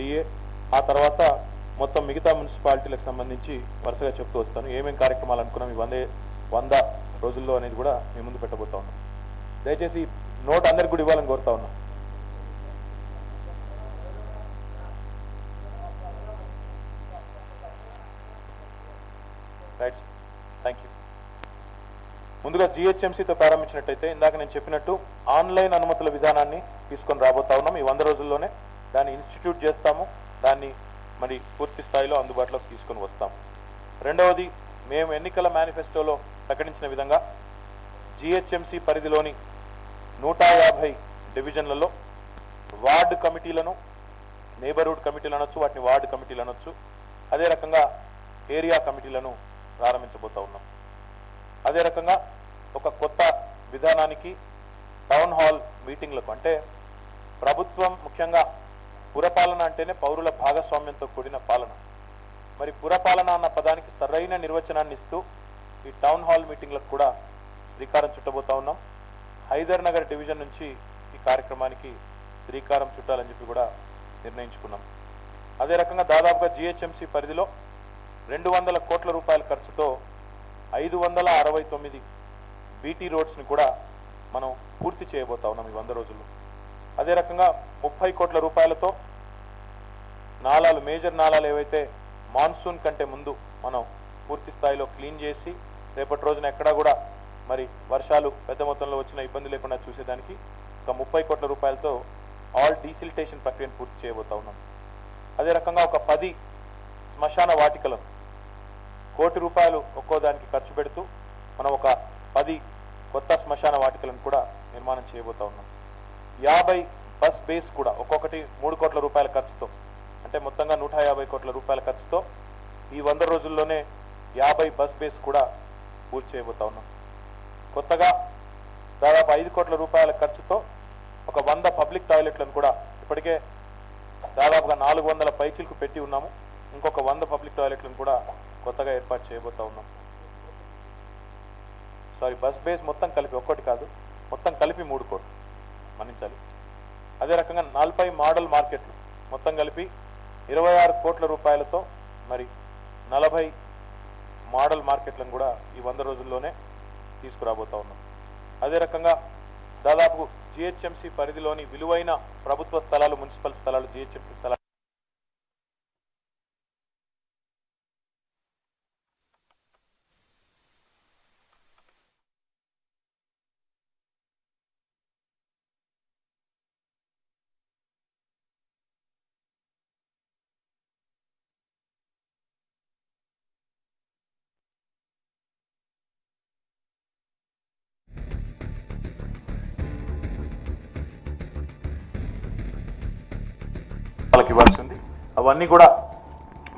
DA ఆ తర్వాత మొత్తం మిగతా మున్సిపాలిటీలకు సంబంధించి వరుసగా చెప్తూ వస్తాను. ఏమేం కార్యక్రమాలు అనుకున్నాం ఈ 100 రోజుల్లో అనేది కూడా మీ ముందు పెట్టబోతా ఉన్నాం. దయచేసి నోట్ అందరికి కూడా ఇవ్వాలని కోరుతా ఉన్నాం. Right, thank you. ముందుగా జిహెచ్ఎంసీతో ప్రారంభించినట్టయితే ఇందాక నేను చెప్పినట్టు ఆన్లైన్ అనుమతుల విధానాన్ని తీసుకొని రాబోతా ఉన్నాం. ఈ 100 రోజుల్లోనే దాన్ని ఇన్స్టిట్యూట్ చేస్తాము, దాన్ని మరి పూర్తి స్థాయిలో అందుబాటులోకి తీసుకొని వస్తాం. రెండవది, మేము ఎన్నికల మేనిఫెస్టోలో ప్రకటించిన విధంగా జిహెచ్ఎంసీ పరిధిలోని 150 డివిజన్లలో వార్డు కమిటీలను, నేబర్హుడ్ కమిటీలు అనొచ్చు, వాటిని వార్డు కమిటీలు అనొచ్చు, అదే రకంగా ఏరియా కమిటీలను ప్రారంభించబోతా ఉన్నాం. అదే రకంగా ఒక కొత్త విధానానికి టౌన్ హాల్ మీటింగ్లకు, అంటే ప్రభుత్వం ముఖ్యంగా పురపాలన అంటేనే పౌరుల భాగస్వామ్యంతో కూడిన పాలన. మరి పురపాలన అన్న పదానికి సరైన నిర్వచనాన్ని ఇస్తూ ఈ టౌన్ హాల్ మీటింగ్లకు కూడా శ్రీకారం చుట్టబోతా ఉన్నాం. హైదర్ నగర్ డివిజన్ నుంచి ఈ కార్యక్రమానికి శ్రీకారం చుట్టాలని చెప్పి కూడా నిర్ణయించుకున్నాం. అదే రకంగా దాదాపుగా జిహెచ్ఎంసీ పరిధిలో 200 కోట్ల రూపాయల ఖర్చుతో 569 బీటీ రోడ్స్ని కూడా మనం పూర్తి చేయబోతా ఉన్నాం ఈ 100 రోజుల్లో. అదే రకంగా 30 కోట్ల రూపాయలతో నాలాలు, మేజర్ నాలాలు ఏవైతే మాన్సూన్ కంటే ముందు మనం పూర్తి స్థాయిలో క్లీన్ చేసి రేపటి రోజున ఎక్కడా కూడా మరి వర్షాలు పెద్ద మొత్తంలో వచ్చిన ఇబ్బంది లేకుండా చూసేదానికి ఒక 30 కోట్ల రూపాయలతో ఆల్ డీసిల్టేషన్ ప్రక్రియను పూర్తి చేయబోతా ఉన్నాం. అదే రకంగా ఒక 10 శ్మశాన వాటికలను ₹1 కోటి ఒక్కో దానికి ఖర్చు పెడుతూ మనం ఒక 10 కొత్త శ్మశాన వాటికలను కూడా నిర్మాణం చేయబోతా ఉన్నాం. 50 బస్ బేస్ కూడా ఒక్కొక్కటి ₹3 కోట్ల ఖర్చుతో, అంటే మొత్తంగా 150 కోట్ల రూపాయల ఖర్చుతో ఈ 100 రోజుల్లోనే 50 బస్ బేస్ కూడా పూర్తి చేయబోతా ఉన్నాం. కొత్తగా దాదాపు 5 కోట్ల రూపాయల ఖర్చుతో ఒక 100 పబ్లిక్ టాయిలెట్లను కూడా ఇప్పటికే దాదాపుగా 400 పైచీలకు పెట్టి ఉన్నాము. ఇంకొక 100 పబ్లిక్ టాయిలెట్లను కూడా కొత్తగా ఏర్పాటు చేయబోతా ఉన్నాం. బస్ బేస్ మొత్తం కలిపి ఒక్కటి కాదు, మొత్తం కలిపి 3 కోట్లు మన్నించాలి. అదే రకంగా 40 మోడల్ మార్కెట్లు మొత్తం కలిపి 26 కోట్ల రూపాయలతో మరి 40 మోడల్ మార్కెట్లను కూడా ఈ 100 రోజుల్లోనే తీసుకురాబోతా ఉన్నాం. అదే రకంగా దాదాపు జిహెచ్ఎంసీ పరిధిలోని విలువైన ప్రభుత్వ స్థలాలు, మున్సిపల్ స్థలాలు, జిహెచ్ఎంసీ స్థలాలు ఇవ్వాల్సి ఉంది. అవన్నీ కూడా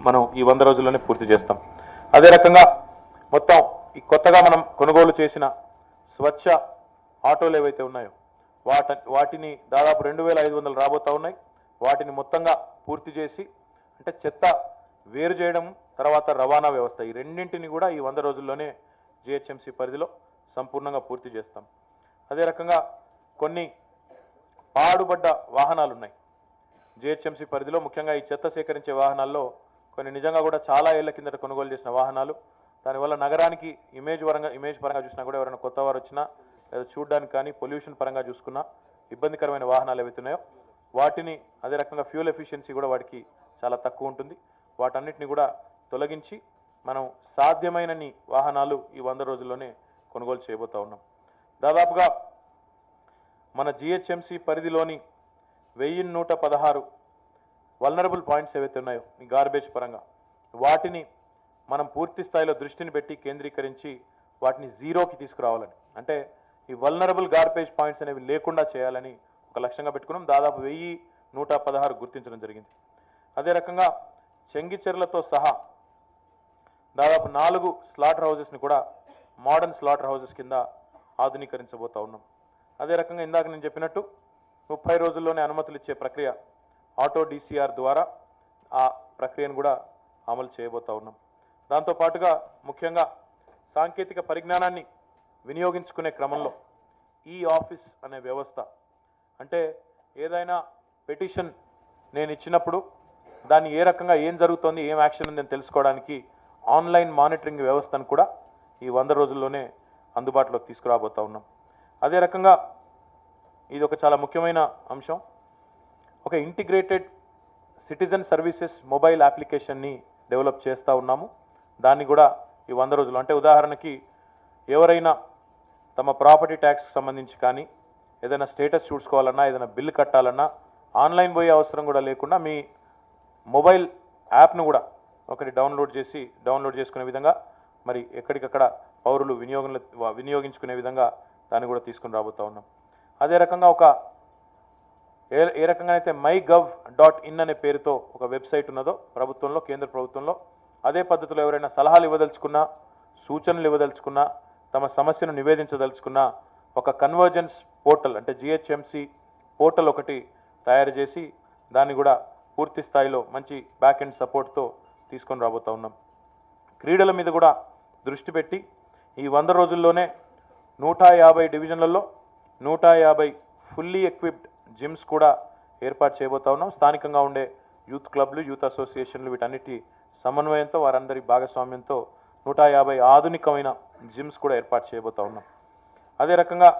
మనం ఈ 100 రోజుల్లోనే పూర్తి చేస్తాం. అదే రకంగా మొత్తం ఈ కొత్తగా మనం కొనుగోలు చేసిన స్వచ్ఛ ఆటోలు ఏవైతే ఉన్నాయో వాటిని దాదాపు 2500 రాబోతా ఉన్నాయి. వాటిని మొత్తంగా పూర్తి చేసి, అంటే చెత్త వేరు చేయడం, తర్వాత రవాణా వ్యవస్థ, ఈ రెండింటిని కూడా ఈ 100 రోజుల్లోనే జిహెచ్ఎంసీ పరిధిలో సంపూర్ణంగా పూర్తి చేస్తాం. అదే రకంగా కొన్ని పాడుబడ్డ వాహనాలు ఉన్నాయి జిహెచ్ఎంసీ పరిధిలో. ముఖ్యంగా ఈ చెత్త సేకరించే వాహనాల్లో కొన్ని నిజంగా కూడా చాలా ఏళ్ల కిందట కొనుగోలు చేసిన వాహనాలు, దానివల్ల నగరానికి ఇమేజ్ పరంగా చూసినా కూడా ఎవరైనా కొత్త వారు వచ్చినా లేదా చూడడానికి కానీ పొల్యూషన్ పరంగా చూసుకున్నా ఇబ్బందికరమైన వాహనాలు ఏవైతున్నాయో వాటిని, అదే రకంగా ఫ్యూల్ ఎఫిషియన్సీ కూడా వాటికి చాలా తక్కువ ఉంటుంది, వాటన్నిటిని కూడా తొలగించి మనం సాధ్యమైనన్ని వాహనాలు ఈ 100 రోజుల్లోనే కొనుగోలు చేయబోతా ఉన్నాం. దాదాపుగా మన జిహెచ్ఎంసీ పరిధిలోని 1116 వల్నరబుల్ పాయింట్స్ ఏవైతే ఉన్నాయో ఈ గార్బేజ్ పరంగా వాటిని మనం పూర్తి స్థాయిలో దృష్టిని పెట్టి కేంద్రీకరించి వాటిని జీరోకి తీసుకురావాలని, అంటే ఈ వల్నరబుల్ గార్బేజ్ పాయింట్స్ అనేవి లేకుండా చేయాలని ఒక లక్ష్యంగా పెట్టుకున్నాం. దాదాపు 1116 గుర్తించడం జరిగింది. అదే రకంగా చెంగిచెర్లతో సహా దాదాపు 4 స్లాటర్ హౌసెస్ని కూడా మోడర్న్ స్లాటర్ హౌసెస్ కింద ఆధునీకరించబోతా ఉన్నాం. అదే రకంగా ఇందాక నేను చెప్పినట్టు 30 రోజుల్లోనే అనుమతులు ఇచ్చే ప్రక్రియ ఆటో డీసీఆర్ ద్వారా ఆ ప్రక్రియను కూడా అమలు చేయబోతా ఉన్నాం. దాంతోపాటుగా ముఖ్యంగా సాంకేతిక పరిజ్ఞానాన్ని వినియోగించుకునే క్రమంలో ఈ ఆఫీస్ అనే వ్యవస్థ, అంటే ఏదైనా పెటిషన్ నేను ఇచ్చినప్పుడు దాన్ని ఏ రకంగా ఏం జరుగుతోంది, ఏం యాక్షన్ ఉందని తెలుసుకోవడానికి ఆన్లైన్ మానిటరింగ్ వ్యవస్థను కూడా ఈ 100 రోజుల్లోనే అందుబాటులోకి తీసుకురాబోతా ఉన్నాం. అదే రకంగా ఇది ఒక చాలా ముఖ్యమైన అంశం. ఒక ఇంటిగ్రేటెడ్ సిటిజన్ సర్వీసెస్ మొబైల్ అప్లికేషన్ని డెవలప్ చేస్తూ ఉన్నాము. దాన్ని కూడా ఈ 100 రోజులు, అంటే ఉదాహరణకి ఎవరైనా తమ ప్రాపర్టీ ట్యాక్స్కి సంబంధించి కానీ ఏదైనా స్టేటస్ చూసుకోవాలన్నా, ఏదైనా బిల్లు కట్టాలన్నా ఆన్లైన్ పోయే అవసరం కూడా లేకుండా మీ మొబైల్ యాప్ను కూడా ఒకటి డౌన్లోడ్ చేసుకునే విధంగా మరి ఎక్కడికక్కడ పౌరులు వినియోగించుకునే విధంగా దాన్ని కూడా తీసుకుని రాబోతూ ఉన్నాం. అదే రకంగా ఏ రకంగా అయితే mygov.in అనే పేరుతో ఒక వెబ్సైట్ ఉన్నదో ప్రభుత్వంలో, కేంద్ర ప్రభుత్వంలో, అదే పద్ధతిలో ఎవరైనా సలహాలు ఇవ్వదలుచుకున్నా, సూచనలు ఇవ్వదలుచుకున్నా, తమ సమస్యను నివేదించదలుచుకున్నా ఒక కన్వర్జెన్స్ పోర్టల్ అంటే GHMC పోర్టల్ ఒకటి తయారు చేసి దాన్ని కూడా పూర్తి స్థాయిలో మంచి బ్యాక్ ఎండ్ సపోర్ట్తో తీసుకొని రాబోతూ ఉన్నాం. క్రీడల మీద కూడా దృష్టి పెట్టి ఈ 100 రోజుల్లోనే 150 డివిజన్లలో 150 ఫుల్లీ ఎక్విప్డ్ జిమ్స్ కూడా ఏర్పాటు చేయబోతా ఉన్నాం. స్థానికంగా ఉండే యూత్ క్లబ్లు, యూత్ అసోసియేషన్లు వీటన్నిటి సమన్వయంతో, వారందరి భాగస్వామ్యంతో 150 ఆధునికమైన జిమ్స్ కూడా ఏర్పాటు చేయబోతా ఉన్నాం. అదే రకంగా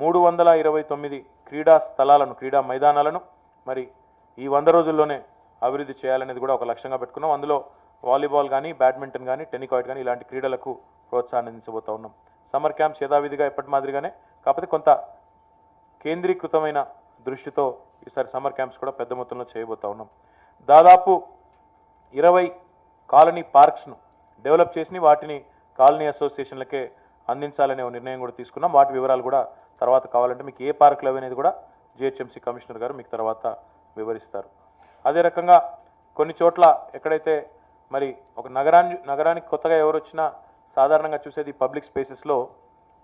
329 క్రీడా స్థలాలను, క్రీడా మైదానాలను మరి ఈ 100 రోజుల్లోనే అభివృద్ధి చేయాలనేది కూడా ఒక లక్ష్యంగా పెట్టుకున్నాం. అందులో వాలీబాల్ కానీ, బ్యాడ్మింటన్ కానీ, టెన్నికాయిట్ కానీ ఇలాంటి క్రీడలకు ప్రోత్సాహాన్ని అందించబోతా ఉన్నాం. సమ్మర్ క్యాంప్స్ యథావిధిగా ఎప్పటి మాదిరిగానే, కాకపోతే కొంత కేంద్రీకృతమైన దృష్టితో ఈసారి సమ్మర్ క్యాంప్స్ కూడా పెద్ద మొత్తంలో చేయబోతా ఉన్నాం. దాదాపు 20 కాలనీ పార్క్స్ను డెవలప్ చేసి వాటిని కాలనీ అసోసియేషన్లకే అందించాలనే నిర్ణయం కూడా తీసుకున్నాం. వాటి వివరాలు కూడా తర్వాత కావాలంటే మీకు ఏ పార్కులు అనేది కూడా GHMC కమిషనర్ గారు మీకు తర్వాత వివరిస్తారు. అదే రకంగా కొన్ని చోట్ల ఎక్కడైతే మరి ఒక నగరానికి కొత్తగా ఎవరు వచ్చినా సాధారణంగా చూసేది పబ్లిక్ స్పేసెస్లో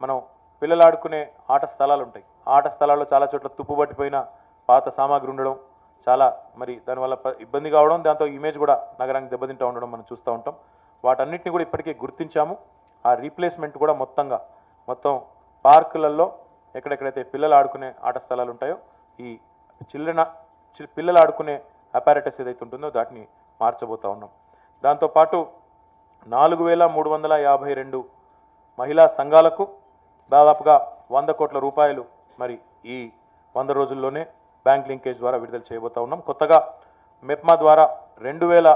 మనం పిల్లలు ఆడుకునే ఆట స్థలాలు ఉంటాయి. ఆట స్థలాల్లో చాలా చోట్ల తుప్పు పట్టిపోయిన పాత సామాగ్రి ఉండడం, చాలా మరి దానివల్ల ఇబ్బంది కావడం, దాంతో ఇమేజ్ కూడా నగరానికి దెబ్బతింటూ ఉండడం మనం చూస్తూ ఉంటాం. వాటన్నిటిని కూడా ఇప్పటికే గుర్తించాము. ఆ రీప్లేస్మెంట్ కూడా మొత్తం పార్కులలో ఎక్కడెక్కడైతే పిల్లలు ఆడుకునే ఆట స్థలాలు ఉంటాయో ఈ పిల్లలు ఆడుకునే అపారటస్ ఏదైతే ఉంటుందో దాటిని మార్చబోతా ఉన్నాం. దాంతోపాటు 4352 మహిళా సంఘాలకు దాదాపుగా 100 కోట్ల రూపాయలు మరి ఈ 100 రోజుల్లోనే బ్యాంక్ లింకేజ్ ద్వారా విడుదల చేయబోతా ఉన్నాం. కొత్తగా మెప్మా ద్వారా 2000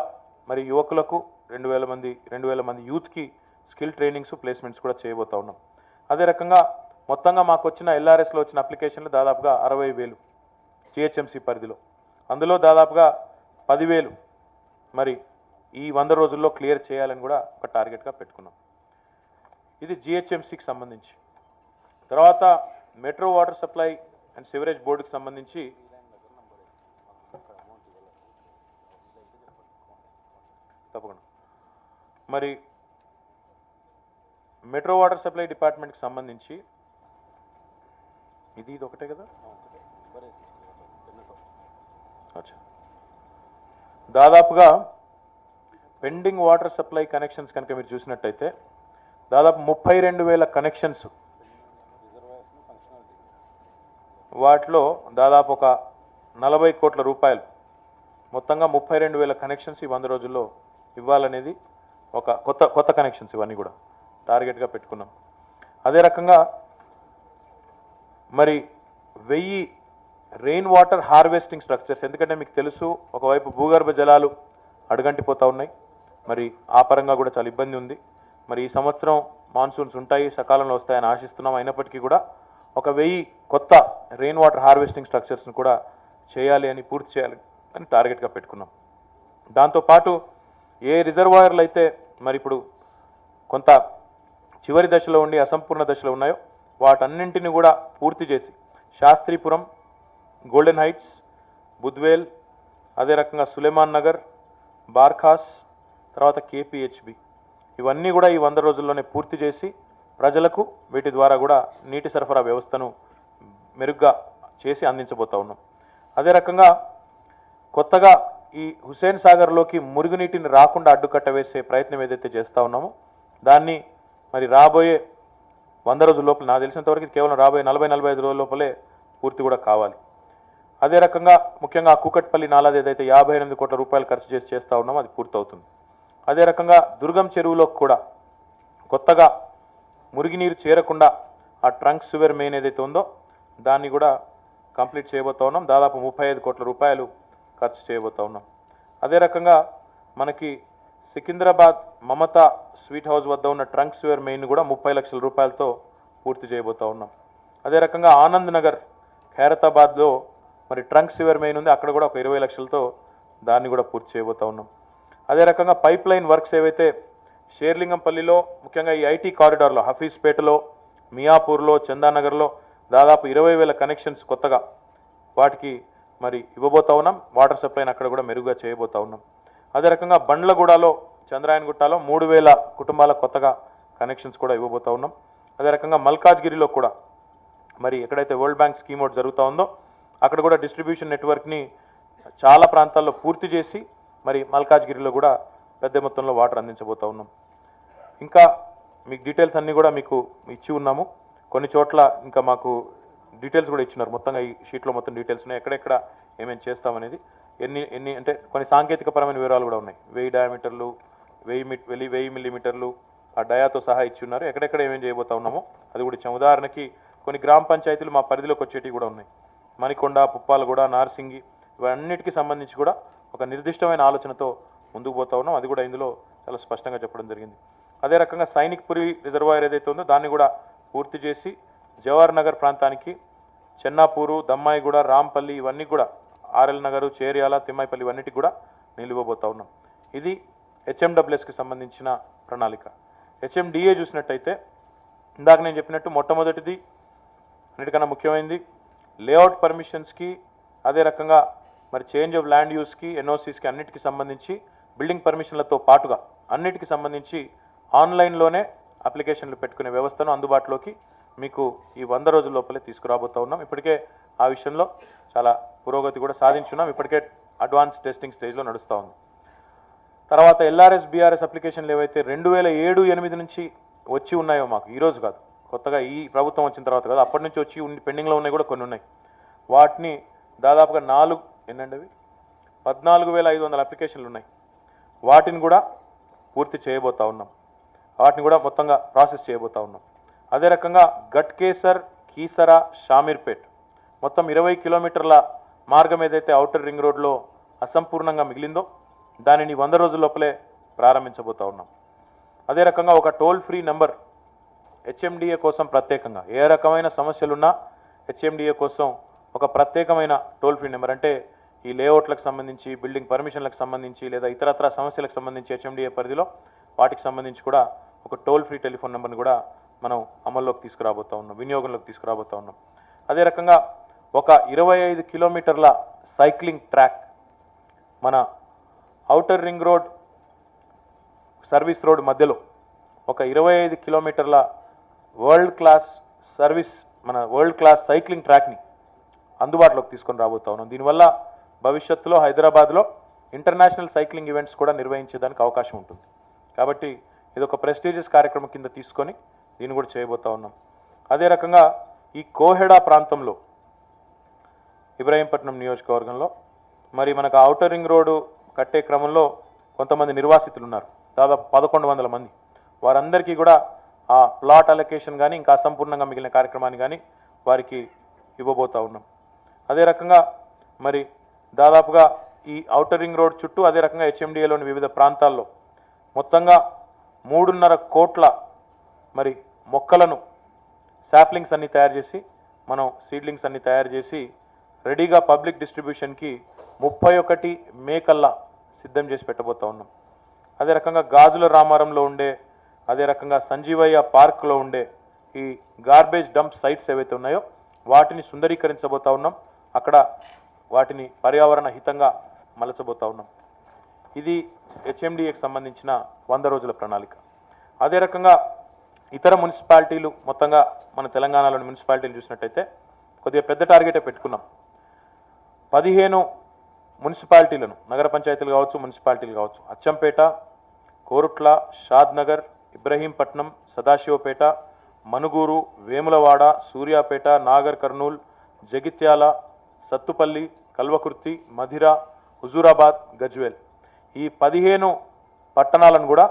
మరి యువకులకు 2000 మంది యూత్కి స్కిల్ ట్రైనింగ్స్, ప్లేస్మెంట్స్ కూడా చేయబోతా ఉన్నాం. అదే రకంగా మొత్తంగా మాకు వచ్చిన LRSలో వచ్చిన అప్లికేషన్లు దాదాపుగా 60,000 GHMC పరిధిలో, అందులో దాదాపుగా 10,000 మరి ఈ 100 రోజుల్లో క్లియర్ చేయాలని కూడా ఒక టార్గెట్గా పెట్టుకున్నాం. ఇది GHMCకి సంబంధించి. తర్వాత metro water supply and sewerage బోర్డుకి సంబంధించి తప్పకుండా మరి మెట్రో వాటర్ సప్లై డిపార్ట్మెంట్కి సంబంధించి ఇది ఒకటే కదా, దాదాపుగా పెండింగ్ వాటర్ సప్లై కనెక్షన్స్ కనుక మీరు చూసినట్టయితే దాదాపు 32,000 కనెక్షన్స్, వాటిలో దాదాపు ఒక 40 కోట్ల రూపాయలు, మొత్తంగా 32,000 కనెక్షన్స్ ఈ 100 రోజుల్లో ఇవ్వాలనేది ఒక కొత్త కనెక్షన్స్, ఇవన్నీ కూడా టార్గెట్గా పెట్టుకున్నాం. అదే రకంగా మరి 1000 రెయిన్ వాటర్ హార్వెస్టింగ్ స్ట్రక్చర్స్, ఎందుకంటే మీకు తెలుసు ఒకవైపు భూగర్భ జలాలు అడుగంటిపోతూ ఉన్నాయి, మరి ఆ పరంగా కూడా చాలా ఇబ్బంది ఉంది. మరి ఈ సంవత్సరం మాన్సూన్స్ ఉంటాయి, సకాలంలో వస్తాయని ఆశిస్తున్నాం. అయినప్పటికీ కూడా ఒక 1000 కొత్త రెయిన్ వాటర్ హార్వెస్టింగ్ స్ట్రక్చర్స్ను కూడా పూర్తి చేయాలి అని టార్గెట్గా పెట్టుకున్నాం. దాంతోపాటు ఏ రిజర్వాయర్లు అయితే మరి ఇప్పుడు కొంత చివరి దశలో ఉండి అసంపూర్ణ దశలో ఉన్నాయో వాటన్నింటిని కూడా పూర్తి చేసి శాస్త్రీపురం, గోల్డెన్ హైట్స్, బుద్వేల్, అదే రకంగా సులేమాన్ నగర్, బార్ఖాస్, తర్వాత KPHB ఇవన్నీ కూడా ఈ 100 రోజుల్లోనే పూర్తి చేసి ప్రజలకు వీటి ద్వారా కూడా నీటి సరఫరా వ్యవస్థను మెరుగ్గా చేసి అందించబోతా ఉన్నాం. అదే రకంగా కొత్తగా ఈ హుస్సేన్ సాగర్లోకి మురుగునీటిని రాకుండా అడ్డుకట్ట వేసే ప్రయత్నం ఏదైతే చేస్తూ ఉన్నామో దాన్ని మరి రాబోయే 100 రోజుల లోపల, నాకు తెలిసినంతవరకు కేవలం రాబోయే 40-45 రోజుల లోపలే పూర్తి కూడా కావాలి. అదే రకంగా ముఖ్యంగా కూకట్పల్లి నాలాది ఏదైతే 58 కోట్ల రూపాయలు ఖర్చు చేసి చేస్తూ ఉన్నామో అది పూర్తవుతుంది. అదే రకంగా దుర్గం చెరువులో కూడా కొత్తగా మురుగునీరు చేరకుండా ఆ ట్రంక్ సివర్ మెయిన్ ఏదైతే ఉందో దాన్ని కూడా కంప్లీట్ చేయబోతా ఉన్నాం. దాదాపు 35 కోట్ల రూపాయలు ఖర్చు చేయబోతా ఉన్నాం. అదే రకంగా మనకి సికింద్రాబాద్ మమతా స్వీట్ హౌస్ వద్ద ఉన్న ట్రంక్ సివర్ మెయిన్ కూడా 30 లక్షల రూపాయలతో పూర్తి చేయబోతా ఉన్నాం. అదే రకంగా ఆనంద్ నగర్ ఖైరతాబాద్లో మరి ట్రంక్ సివర్ మెయిన్ ఉంది, అక్కడ కూడా ఒక 20 లక్షలతో దాన్ని కూడా పూర్తి చేయబోతా ఉన్నాం. అదే రకంగా పైప్ లైన్ వర్క్స్ ఏవైతే షేర్లింగంపల్లిలో ముఖ్యంగా ఈ ఐటీ కారిడార్లో హఫీజ్పేటలో మియాపూర్లో చందానగర్లో దాదాపు 20,000 కనెక్షన్స్ కొత్తగా వాటికి మరి ఇవ్వబోతా ఉన్నాం. వాటర్ సప్లైని అక్కడ కూడా మెరుగ్గా చేయబోతా ఉన్నాం. అదే రకంగా బండ్లగూడలో చంద్రాయనగుట్టలో 3,000 కుటుంబాలకు కొత్తగా కనెక్షన్స్ కూడా ఇవ్వబోతా ఉన్నాం. అదే రకంగా మల్కాజ్గిరిలో కూడా మరి ఎక్కడైతే వరల్డ్ బ్యాంక్ స్కీమ్ ఒకటి జరుగుతూ ఉందో అక్కడ కూడా డిస్ట్రిబ్యూషన్ నెట్వర్క్ని చాలా ప్రాంతాల్లో పూర్తి చేసి మరి మల్కాజ్గిరిలో కూడా పెద్ద మొత్తంలో వాటర్ అందించబోతా ఉన్నాం. ఇంకా మీకు డీటెయిల్స్ అన్నీ కూడా మీకు ఇచ్చి ఉన్నాము. కొన్ని చోట్ల ఇంకా మాకు డీటెయిల్స్ కూడా ఇచ్చినారు. మొత్తంగా ఈ షీట్లో మొత్తం డీటెయిల్స్ ఉన్నాయి, ఎక్కడెక్కడ ఏమేమి చేస్తామనేది. ఎన్ని అంటే కొన్ని సాంకేతికపరమైన వివరాలు కూడా ఉన్నాయి. 1000 డయామీటర్లు 1000 మిల్లీమీటర్లు ఆ డయాతో సహా ఇచ్చి ఉన్నారు. ఎక్కడెక్కడ ఏమేమి చేయబోతా ఉన్నామో అది కూడా ఇచ్చాము. ఉదాహరణకి కొన్ని గ్రామ పంచాయతీలు మా పరిధిలోకి వచ్చేటివి కూడా ఉన్నాయి. మణికొండ, పుప్పాలగూడ, నార్సింగి ఇవన్నిటికీ సంబంధించి కూడా ఒక నిర్దిష్టమైన ఆలోచనతో ముందుకు పోతా ఉన్నాం. అది కూడా ఇందులో చాలా స్పష్టంగా చెప్పడం జరిగింది. అదే రకంగా సైనిక్పురి రిజర్వాయర్ ఏదైతే ఉందో దాన్ని కూడా పూర్తి చేసి జవహర్ నగర్ ప్రాంతానికి చెన్నాపూరు, దమ్మాయిగూడ, రాంపల్లి ఇవన్నీ కూడా ఆర్ఎల్ నగరు, చేర్యాల, తిమ్మాయిపల్లి ఇవన్నిటికి కూడా నిలివబోతా ఉన్నాం. ఇది హెచ్ఎండబ్ల్యూఎస్కి సంబంధించిన ప్రణాళిక. హెచ్ఎండిఏ చూసినట్టయితే ఇందాక నేను చెప్పినట్టు మొట్టమొదటిది అన్నిటికన్నా ముఖ్యమైనది లేఅవుట్ పర్మిషన్స్కి, అదే రకంగా మరి చేంజ్ ఆఫ్ ల్యాండ్ యూస్కి, ఎన్ఓసీస్కి అన్నిటికీ సంబంధించి బిల్డింగ్ పర్మిషన్లతో పాటుగా అన్నిటికీ సంబంధించి ఆన్లైన్లోనే అప్లికేషన్లు పెట్టుకునే వ్యవస్థను అందుబాటులోకి మీకు ఈ 100 రోజుల లోపలే తీసుకురాబోతా ఉన్నాం. ఇప్పటికే ఆ విషయంలో చాలా పురోగతి కూడా సాధించున్నాం. ఇప్పటికే అడ్వాన్స్ టెస్టింగ్ స్టేజ్లో నడుస్తూ ఉంది. తర్వాత ఎల్ఆర్ఎస్, బీఆర్ఎస్ అప్లికేషన్లు ఏవైతే 2007-8 నుంచి వచ్చి ఉన్నాయో మాకు ఈరోజు కాదు, కొత్తగా ఈ ప్రభుత్వం వచ్చిన తర్వాత కాదు, అప్పటి నుంచి వచ్చి పెండింగ్లో ఉన్నాయి కూడా కొన్ని ఉన్నాయి. వాటిని దాదాపుగా 14,500 అప్లికేషన్లు ఉన్నాయి. వాటిని కూడా పూర్తి చేయబోతా ఉన్నాం. వాటిని కూడా మొత్తంగా ప్రాసెస్ చేయబోతా ఉన్నాం. అదే రకంగా గట్కేసర్, కీసరా, షామీర్పేట్ మొత్తం 20 కిలోమీటర్ల మార్గం ఏదైతే ఔటర్ రింగ్ రోడ్లో అసంపూర్ణంగా మిగిలిందో దానిని 100 రోజుల లోపలే ప్రారంభించబోతా ఉన్నాం. అదే రకంగా ఒక టోల్ ఫ్రీ నెంబర్ హెచ్ఎండిఏ కోసం ప్రత్యేకంగా ఏ రకమైన సమస్యలున్నా హెచ్ఎండిఏ కోసం ఒక ప్రత్యేకమైన టోల్ ఫ్రీ నెంబర్, అంటే ఈ లేఅవుట్లకు సంబంధించి, బిల్డింగ్ పర్మిషన్లకు సంబంధించి లేదా ఇతరత్ర సమస్యలకు సంబంధించి హెచ్ఎండిఏ పరిధిలో వాటికి సంబంధించి కూడా ఒక టోల్ ఫ్రీ టెలిఫోన్ నెంబర్ని కూడా మనం అమల్లోకి తీసుకురాబోతా ఉన్నాం, వినియోగంలోకి తీసుకురాబోతా ఉన్నాం. అదే రకంగా ఒక 25 కిలోమీటర్ల సైక్లింగ్ ట్రాక్ మన outer ring road, service road మధ్యలో ఒక 25 కిలోమీటర్ల వరల్డ్ క్లాస్ సైక్లింగ్ ట్రాక్ని అందుబాటులోకి తీసుకొని రాబోతా ఉన్నాం. దీనివల్ల భవిష్యత్తులో హైదరాబాద్లో ఇంటర్నేషనల్ సైక్లింగ్ ఈవెంట్స్ కూడా నిర్వహించేదానికి అవకాశం ఉంటుంది. కాబట్టి ఇది ఒక ప్రెస్టీజియస్ కార్యక్రమం కింద తీసుకొని దీన్ని కూడా చేయబోతా ఉన్నాం. అదే రకంగా ఈ కోహెడా ప్రాంతంలో ఇబ్రహీంపట్నం నియోజకవర్గంలో మరి మనకు ఔటర్ రింగ్ రోడ్డు కట్టే క్రమంలో కొంతమంది నిర్వాసితులు ఉన్నారు, దాదాపు 1100 మంది. వారందరికీ కూడా ఆ ప్లాట్ అలొకేషన్ కానీ ఇంకా అసంపూర్ణంగా మిగిలిన కార్యక్రమాన్ని కానీ వారికి ఇవ్వబోతా ఉన్నాం. అదే రకంగా మరి దాదాపుగా ఈ ఔటర్ రింగ్ రోడ్ చుట్టూ అదే రకంగా హెచ్ఎండిఏలోని వివిధ ప్రాంతాల్లో మొత్తంగా 3.5 కోట్ల మరి మొక్కలను, శాప్లింగ్స్ అన్ని తయారు చేసి, మనం సీడ్లింగ్స్ అన్ని తయారు చేసి రెడీగా పబ్లిక్ డిస్ట్రిబ్యూషన్కి 31 మే కల్లా సిద్ధం చేసి పెట్టబోతా ఉన్నాం. అదే రకంగా గాజుల రామారంలో ఉండే, అదే రకంగా సంజీవయ్య పార్క్లో ఉండే ఈ గార్బేజ్ డంప్ సైట్స్ ఏవైతే ఉన్నాయో వాటిని సుందరీకరించబోతా ఉన్నాం. అక్కడ వాటిని పర్యావరణ హితంగా మలచబోతా ఉన్నాం. ఇది హెచ్ఎండిఏకి సంబంధించిన 100 రోజుల ప్రణాళిక. అదే రకంగా ఇతర మున్సిపాలిటీలు, మొత్తంగా మన తెలంగాణలోని మున్సిపాలిటీలు చూసినట్టయితే కొద్దిగా పెద్ద టార్గెటే పెట్టుకున్నాం. 15 మున్సిపాలిటీలను, నగర పంచాయతీలు కావచ్చు, మున్సిపాలిటీలు కావచ్చు, అచ్చంపేట, కోరుట్ల, షాద్నగర్, ఇబ్రహీంపట్నం, సదాశివపేట, మనుగూరు, వేములవాడ, సూర్యాపేట, నాగర్ కర్నూల్, జగిత్యాల, సత్తుపల్లి, కల్వకుర్తి, మధిర, హుజూరాబాద్, గజ్వేల్ ఈ 15 పట్టణాలను కూడా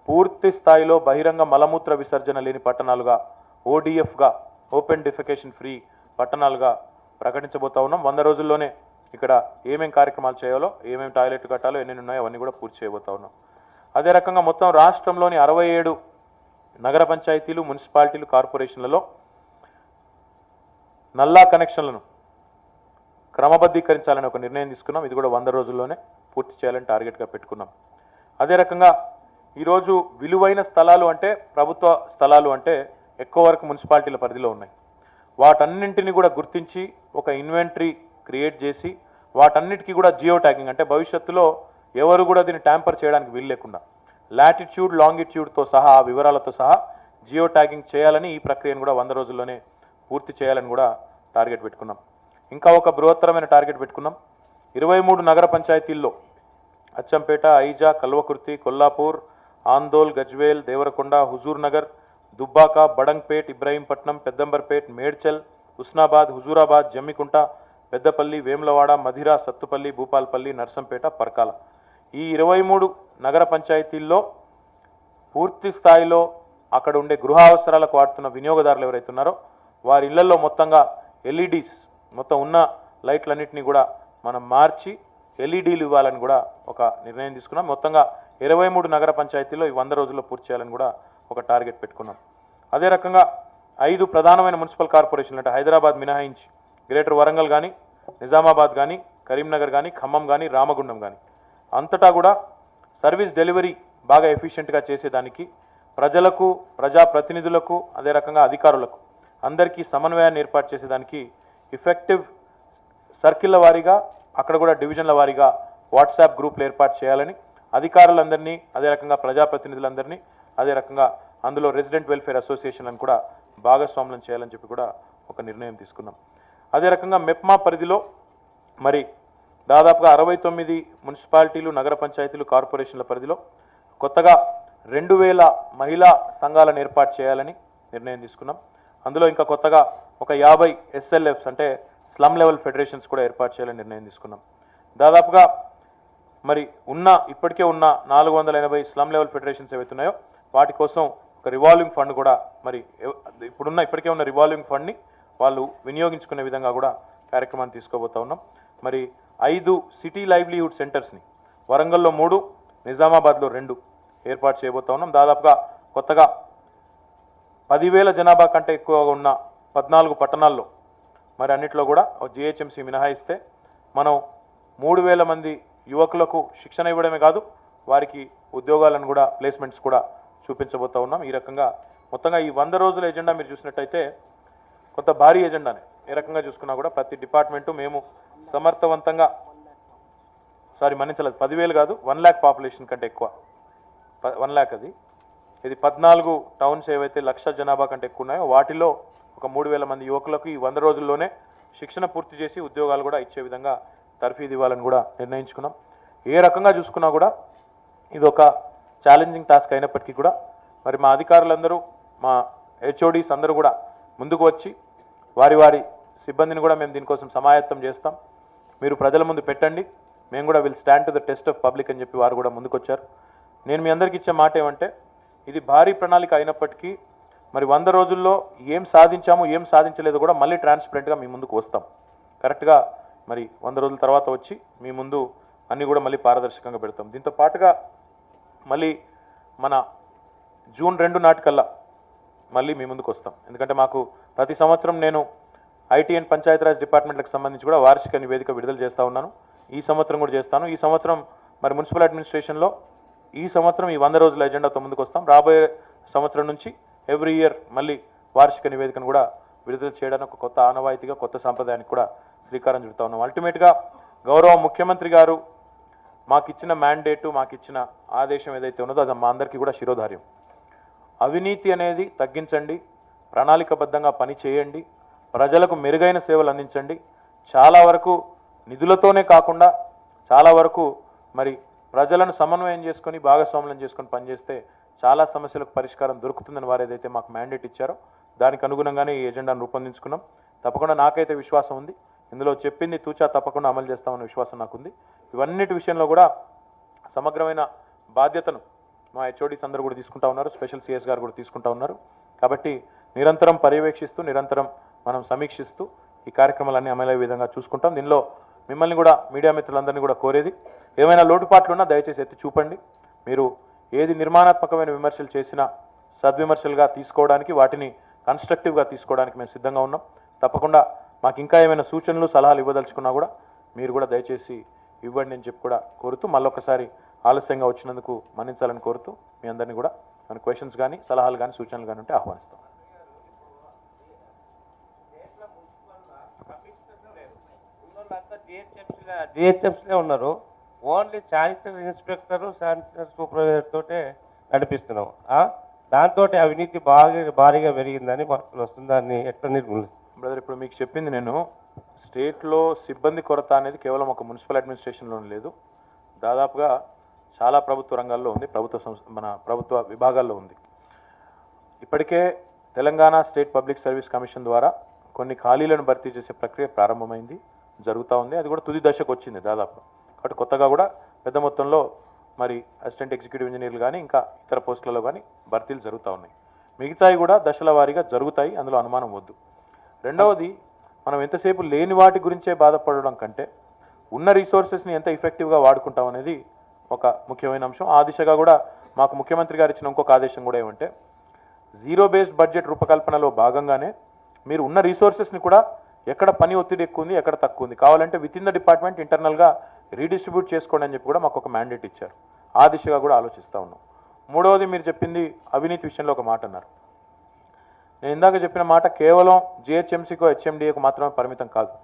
పూర్తి స్థాయిలో బహిరంగ మలమూత్ర విసర్జన లేని పట్టణాలుగా ఓడిఎఫ్గా ఓపెన్ డిఫెకేషన్ ఫ్రీ పట్టణాలుగా ప్రకటించబోతా ఉన్నాం. 100 రోజుల్లోనే ఇక్కడ ఏమేం కార్యక్రమాలు చేయాలో, ఏమేమి టాయిలెట్ కట్టాలో, ఎన్ని ఉన్నాయో అవన్నీ కూడా పూర్తి చేయబోతా ఉన్నాం. అదే రకంగా మొత్తం రాష్ట్రంలోని 67 నగర పంచాయతీలు, మున్సిపాలిటీలు, కార్పొరేషన్లలో నల్లా కనెక్షన్లను క్రమబద్ధీకరించాలని ఒక నిర్ణయం తీసుకున్నాం. ఇది కూడా 100 రోజుల్లోనే పూర్తి చేయాలని టార్గెట్గా పెట్టుకున్నాం. అదే రకంగా ఈరోజు విలువైన స్థలాలు అంటే ప్రభుత్వ స్థలాలు అంటే ఎక్కువ వరకు మున్సిపాలిటీల పరిధిలో ఉన్నాయి. వాటన్నింటినీ కూడా గుర్తించి ఒక ఇన్వెంటరీ క్రియేట్ చేసి వాటన్నిటికీ కూడా జియో ట్యాగింగ్ అంటే భవిష్యత్తులో ఎవరు కూడా దీన్ని ట్యాంపర్ చేయడానికి వీలు లేకుండా లాటిట్యూడ్, లాంగిట్యూడ్తో సహా ఆ వివరాలతో సహా జియో ట్యాగింగ్ చేయాలని ఈ ప్రక్రియను కూడా 100 రోజుల్లోనే పూర్తి చేయాలని కూడా టార్గెట్ పెట్టుకున్నాం. ఇంకా ఒక బృహత్తరమైన టార్గెట్ పెట్టుకున్నాం. 23 నగర పంచాయతీల్లో అచ్చంపేట, ఐజా, కల్వకుర్తి, కొల్లాపూర్, ఆందోల్, గజ్వేల్, దేవరకొండ, హుజూర్ నగర్, దుబ్బాక, బడంగ్పేట్, ఇబ్రహీంపట్నం, పెద్దంబర్పేట్, మేడ్చల్, హుస్నాబాద్, హుజూరాబాద్, జమ్మికుంట, పెద్దపల్లి, వేములవాడ, మధిర, సత్తుపల్లి, భూపాల్పల్లి, నర్సంపేట, పర్కాల ఈ 23 నగర పంచాయతీల్లో పూర్తి స్థాయిలో అక్కడ ఉండే గృహ అవసరాలకు వాడుతున్న వినియోగదారులు ఎవరైతే ఉన్నారో వారి ఇళ్లలో మొత్తంగా ఎల్ఈడీస్ మొత్తం ఉన్న లైట్లన్నింటినీ కూడా మనం మార్చి ఎల్ఈడీలు ఇవ్వాలని కూడా ఒక నిర్ణయం తీసుకున్నాం. మొత్తంగా 23 నగర పంచాయతీల్లో ఈ 100 రోజుల్లో పూర్తి చేయాలని కూడా ఒక టార్గెట్ పెట్టుకున్నాం. అదే రకంగా 5 ప్రధానమైన మున్సిపల్ కార్పొరేషన్లు అంటే హైదరాబాద్ మినహాయించి గ్రేటర్ వరంగల్ కానీ, నిజామాబాద్ కానీ, కరీంనగర్ కానీ, ఖమ్మం కానీ, రామగుండం కానీ అంతటా కూడా సర్వీస్ డెలివరీ బాగా ఎఫిషియెంట్గా చేసేదానికి ప్రజలకు, ప్రజాప్రతినిధులకు, అదే రకంగా అధికారులకు అందరికీ సమన్వయాన్ని ఏర్పాటు చేసేదానికి ఎఫెక్టివ్ సర్కిళ్ల వారీగా అక్కడ కూడా డివిజన్ల వారీగా వాట్సాప్ గ్రూపులు ఏర్పాటు చేయాలని అధికారులందరినీ, అదే రకంగా ప్రజాప్రతినిధులందరినీ, అదే రకంగా అందులో రెసిడెంట్ వెల్ఫేర్ అసోసియేషన్లను కూడా భాగస్వామ్యం చేయాలని చెప్పి కూడా ఒక నిర్ణయం తీసుకున్నాం. అదే రకంగా మెప్మా పరిధిలో మరి దాదాపుగా 69 మున్సిపాలిటీలు, నగర పంచాయతీలు, కార్పొరేషన్ల పరిధిలో కొత్తగా 2000 మహిళా సంఘాలను ఏర్పాటు చేయాలని నిర్ణయం తీసుకున్నాం. అందులో ఇంకా కొత్తగా ఒక 50 ఎస్ఎల్ఎఫ్స్ అంటే స్లమ్ లెవెల్ ఫెడరేషన్స్ కూడా ఏర్పాటు చేయాలని నిర్ణయం తీసుకున్నాం. దాదాపుగా మరి ఇప్పటికే ఉన్న 480 స్లమ్ లెవెల్ ఫెడరేషన్స్ ఏవైతున్నాయో వాటి కోసం ఒక రివాల్వింగ్ ఫండ్ కూడా మరి ఇప్పటికే ఉన్న రివాల్వింగ్ ఫండ్ని వాళ్ళు వినియోగించుకునే విధంగా కూడా కార్యక్రమాన్ని తీసుకోబోతా ఉన్నాం. మరి 5 సిటీ లైవ్లీహుడ్ సెంటర్స్ని వరంగల్లో 3, నిజామాబాద్లో 2 ఏర్పాటు చేయబోతా ఉన్నాం. దాదాపుగా కొత్తగా 10,000 జనాభా కంటే ఎక్కువగా ఉన్న 14 పట్టణాల్లో మరి అన్నిట్లో కూడా జిహెచ్ఎంసీ మినహాయిస్తే మనం 3,000 మంది యువకులకు శిక్షణ ఇవ్వడమే కాదు వారికి ఉద్యోగాలను కూడా, ప్లేస్మెంట్స్ కూడా చూపించబోతా ఉన్నాం. ఈ రకంగా మొత్తంగా ఈ 100 రోజుల ఎజెండా మీరు చూసినట్టయితే కొంత భారీ ఎజెండానే. ఏ రకంగా చూసుకున్నా కూడా ప్రతి డిపార్ట్మెంటు మేము సమర్థవంతంగా మన్నించలేదు, 10,000 కాదు, 1 lakh పాపులేషన్ కంటే ఎక్కువ, 1 lakh ఇది 14 టౌన్స్ ఏవైతే 1,00,000 జనాభా కంటే ఎక్కువ ఉన్నాయో వాటిలో ఒక 3,000 మంది యువకులకు ఈ 100 రోజుల్లోనే శిక్షణ పూర్తి చేసి ఉద్యోగాలు కూడా ఇచ్చే విధంగా తర్ఫీదు ఇవ్వాలని కూడా నిర్ణయించుకున్నాం. ఏ రకంగా చూసుకున్నా కూడా ఇది ఒక ఛాలెంజింగ్ టాస్క్ అయినప్పటికీ కూడా మరి మా అధికారులందరూ, మా హెచ్ఓడీస్ అందరూ కూడా ముందుకు వచ్చి వారి సిబ్బందిని కూడా మేము దీనికోసం సమాయత్తం చేస్తాం, మీరు ప్రజల ముందు పెట్టండి, మేము కూడా will stand to the test of public అని చెప్పి వారు కూడా ముందుకొచ్చారు. నేను మీ అందరికీ ఇచ్చే మాట ఏమంటే ఇది భారీ ప్రణాళిక అయినప్పటికీ మరి 100 రోజుల్లో ఏం సాధించాము, ఏం సాధించలేదు కూడా మళ్ళీ ట్రాన్స్పరెంట్గా మీ ముందుకు వస్తాం. కరెక్ట్గా మరి 100 రోజుల తర్వాత వచ్చి మీ ముందు అన్నీ కూడా మళ్ళీ పారదర్శకంగా పెడతాం. దీంతో పాటుగా మళ్ళీ మన జూన్ 2 నాటికల్లా మళ్ళీ మీ ముందుకు వస్తాం. ఎందుకంటే మాకు ప్రతి సంవత్సరం నేను ఐటీ అండ్ పంచాయతీరాజ్ డిపార్ట్మెంట్లకు సంబంధించి కూడా వార్షిక నివేదిక విడుదల చేస్తూ ఉన్నాను. ఈ సంవత్సరం కూడా చేస్తాను. ఈ సంవత్సరం మరి మున్సిపల్ అడ్మినిస్ట్రేషన్లో ఈ సంవత్సరం ఈ 100 రోజుల ఎజెండాతో ముందుకు వస్తాం. రాబోయే సంవత్సరం నుంచి ఎవ్రీ ఇయర్ మళ్ళీ వార్షిక నివేదికను కూడా విడుదల చేయడానికి ఒక కొత్త ఆనవాయితీగా, కొత్త సాంప్రదాయానికి కూడా శ్రీకారం చుడతా ఉన్నాం. అల్టిమేట్గా గౌరవ ముఖ్యమంత్రి గారు మాకిచ్చిన మ్యాండేటు, మాకిచ్చిన ఆదేశం ఏదైతే ఉన్నదో అది మా అందరికీ కూడా శిరోధార్యం. అవినీతి అనేది తగ్గించండి, ప్రణాళికబద్ధంగా పని చేయండి, ప్రజలకు మెరుగైన సేవలు అందించండి. చాలా వరకు నిధులతోనే కాకుండా చాలా వరకు మరి ప్రజలను సమన్వయం చేసుకొని, భాగస్వామ్యం చేసుకొని పనిచేస్తే చాలా సమస్యలకు పరిష్కారం దొరుకుతుందని వారు ఏదైతే మాకు మ్యాండేట్ ఇచ్చారో దానికి అనుగుణంగానే ఈ ఎజెండాను రూపొందించుకున్నాం. తప్పకుండా నాకైతే విశ్వాసం ఉంది ఇందులో చెప్పింది తూచా తప్పకుండా అమలు చేస్తామన్న విశ్వాసం నాకుంది. ఇవన్నిటి విషయంలో కూడా సమగ్రమైన బాధ్యతను మా హెచ్ఓడీస్ అందరూ కూడా తీసుకుంటా ఉన్నారు, స్పెషల్ సిఎస్ గారు కూడా తీసుకుంటా ఉన్నారు. కాబట్టి నిరంతరం పర్యవేక్షిస్తూ నిరంతరం మనం సమీక్షిస్తూ ఈ కార్యక్రమాలన్నీ అమలయ్యే విధంగా చూసుకుంటాం. దీనిలో మిమ్మల్ని కూడా మీడియా మిత్రులందరినీ కూడా కోరేది, ఏమైనా లోటుపాట్లున్నా దయచేసి ఎత్తి చూపండి. మీరు ఏది నిర్మాణాత్మకమైన విమర్శలు చేసినా సద్విమర్శలుగా తీసుకోవడానికి, వాటిని కన్స్ట్రక్టివ్గా తీసుకోవడానికి మేము సిద్ధంగా ఉన్నాం. తప్పకుండా మాకు ఇంకా ఏమైనా సూచనలు సలహాలు ఇవ్వదలుచుకున్నా కూడా మీరు కూడా దయచేసి ఇవ్వండి అని చెప్పి కూడా కోరుతూ, మళ్ళొకసారి ఆలస్యంగా వచ్చినందుకు మన్నించాలని కోరుతూ మీ అందరినీ కూడా మన క్వశ్చన్స్ కానీ సలహాలు కానీ సూచనలు కానీ ఉంటే ఆహ్వానిస్తాం. జిహెచ్ఎంసీలో ఉన్నారు. Only sanitary inspector, sanitary supervisor తోటే నడిపిస్తున్నాం. దాంతో అవినీతి భారీగా పెరిగిందని వార్తలు వస్తుంది. దాన్ని ఎట్లా నిర్మూలిస్తారు? బ్రదర్, ఇప్పుడు మీకు చెప్పింది నేను, స్టేట్లో సిబ్బంది కొరత అనేది కేవలం ఒక మున్సిపల్ అడ్మినిస్ట్రేషన్లోనే లేదు, దాదాపుగా చాలా ప్రభుత్వ రంగాల్లో ఉంది, మన ప్రభుత్వ విభాగాల్లో ఉంది. ఇప్పటికే Telangana state public service commission ద్వారా కొన్ని ఖాళీలను భర్తీ చేసే ప్రక్రియ ప్రారంభమైంది, జరుగుతూ ఉంది. అది కూడా తుది దశకు వచ్చింది దాదాపు. కాబట్టి కొత్తగా కూడా పెద్ద మొత్తంలో మరి అసిస్టెంట్ ఎగ్జిక్యూటివ్ ఇంజనీర్లు కానీ ఇంకా ఇతర పోస్టులలో కానీ భర్తీలు జరుగుతూ ఉన్నాయి. మిగతాయి కూడా దశల వారీగా జరుగుతాయి, అందులో అనుమానం వద్దు. రెండవది, మనం ఎంతసేపు లేని వాటి గురించే బాధపడడం కంటే ఉన్న రిసోర్సెస్ని ఎంత ఎఫెక్టివ్గా వాడుకుంటాం అనేది ఒక ముఖ్యమైన అంశం. ఆ దిశగా కూడా మాకు ముఖ్యమంత్రి గారు ఇచ్చిన ఇంకొక ఆదేశం కూడా ఏమంటే, జీరో బేస్డ్ బడ్జెట్ రూపకల్పనలో భాగంగానే మీరు ఉన్న రిసోర్సెస్ని కూడా ఎక్కడ పని ఒత్తిడి ఎక్కువ ఉంది, ఎక్కడ తక్కువ ఉంది, కావాలంటే విత్ ఇన్ ద డిపార్ట్మెంట్ ఇంటర్నల్గా రీడిస్ట్రిబ్యూట్ చేసుకోండి అని చెప్పి కూడా మాకు ఒక మ్యాండేట్ ఇచ్చారు. ఆ దిశగా కూడా ఆలోచిస్తూ ఉన్నాం. మూడవది, మీరు చెప్పింది అవినీతి విషయంలో ఒక మాట అన్నారు. నేను ఇందాక చెప్పిన మాట కేవలం జిహెచ్ఎంసీకో హెచ్ఎండిఏకు మాత్రమే పరిమితం కాదు.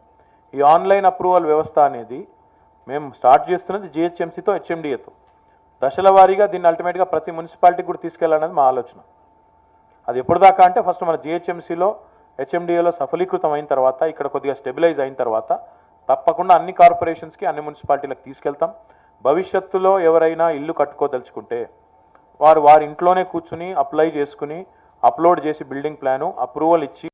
ఈ ఆన్లైన్ అప్రూవల్ వ్యవస్థ అనేది మేము స్టార్ట్ చేస్తున్నది జిహెచ్ఎంసీతో హెచ్ఎండిఏతో. దశల వారీగా దీన్ని అల్టిమేట్గా ప్రతి మున్సిపాలిటీకి కూడా తీసుకెళ్లాలనేది మా ఆలోచన. అది ఎప్పటిదాకా అంటే ఫస్ట్ మన జిహెచ్ఎంసీలో హెచ్ఎండిఏలో సఫలీకృతం అయిన తర్వాత, ఇక్కడ కొద్దిగా స్టెబిలైజ్ అయిన తర్వాత తప్పకుండా అన్ని కార్పొరేషన్స్కి అన్ని మున్సిపాలిటీలకు తీసుకెళ్తాం. భవిష్యత్తులో ఎవరైనా ఇల్లు కట్టుకోదలుచుకుంటే వారి ఇంట్లోనే కూర్చుని అప్లై చేసుకుని అప్లోడ్ చేసి బిల్డింగ్ ప్లాను అప్రూవల్ ఇచ్చి